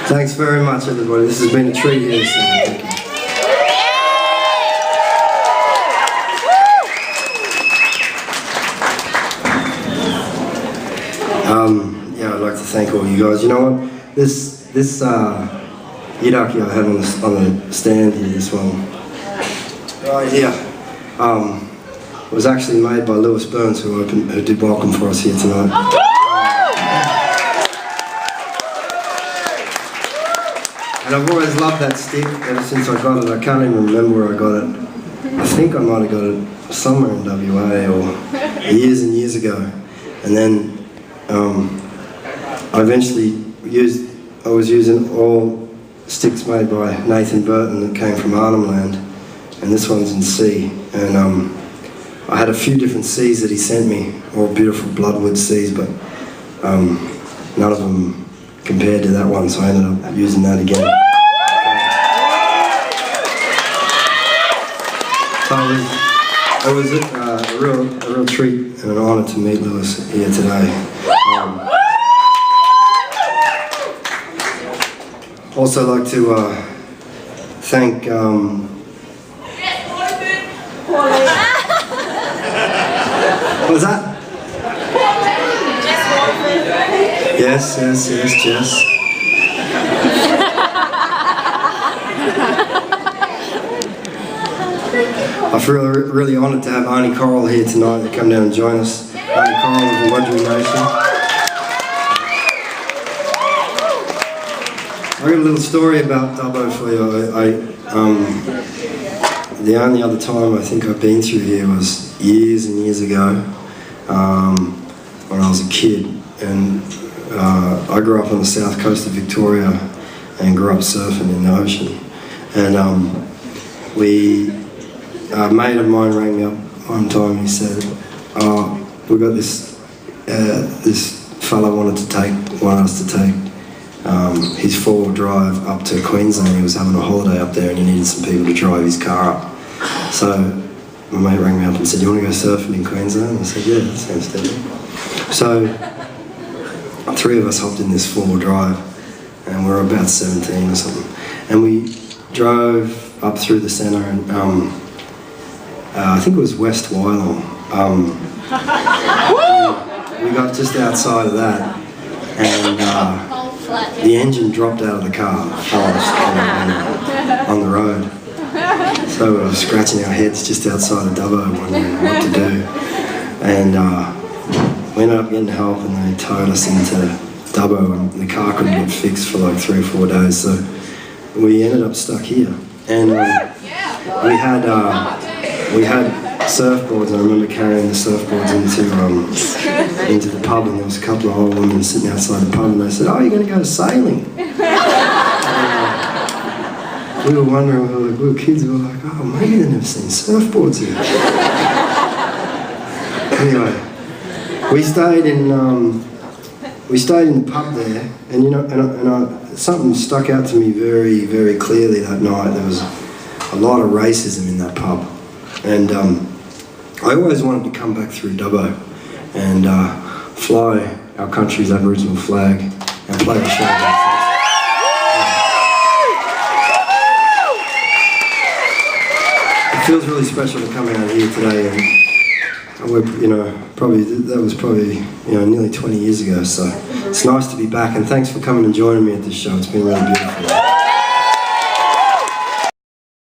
Thanks very much, everybody. This has been a treat here. So thank you. Yeah, I'd like to thank all you guys. You know what? This Yidaki I had on the stand here, this one right here, was actually made by Lewis Burns, who did welcome for us here tonight. And I've always loved that stick ever since I got it. I can't even remember where I got it. I think I might have got it somewhere in WA or years and years ago. And then I eventually I was using all sticks made by Nathan Burton that came from Arnhem Land, and this one's in C. And I had a few different Cs that he sent me, all beautiful bloodwood Cs, but none of them compared to that one, so I ended up using that again. So it was a real treat and an honour to meet Lewis here today. Also like to thank what was that? Yes, Jess. I feel really honoured to have Arnie Coral here tonight to come down and join us. Arnie Coral of the Wakarusa Nation. I've got a little story about Dubbo for you. The only other time I think I've been through here was years and years ago when I was a kid. And I grew up on the south coast of Victoria and grew up surfing in the ocean. And a mate of mine rang me up one time. He said, "Oh, we got this fella wanted us to take his four-wheel drive up to Queensland. He was having a holiday up there and he needed some people to drive his car up." So my mate rang me up and said, "You want to go surfing in Queensland?" I said, "Yeah, that sounds deadly." So three of us hopped in this four-wheel drive, and we were about 17 or something, and we drove up through the centre, and I think it was West Wyalong. We got just outside of that, and the engine dropped out of the car on the road. So we were scratching our heads just outside of Dubbo, wondering what to do, and we ended up getting help, and they towed us into Dubbo, and the car couldn't get fixed for like 3 or 4 days, so we ended up stuck here. And we had surfboards. I remember carrying the surfboards into the pub, and there was a couple of old women sitting outside the pub, and they said, "Oh, you're going to go sailing?" We were wondering, we were kids, we were like, "Oh, maybe they've never seen surfboards here." Anyway, we stayed in the pub there, and you know, something stuck out to me very, very clearly that night. There was a lot of racism in that pub, and I always wanted to come back through Dubbo and fly our country's Aboriginal flag and play the show. It feels really special to come out here today, and we're, that was probably nearly 20 years ago, so it's nice to be back, and thanks for coming and joining me at this show. It's been really beautiful.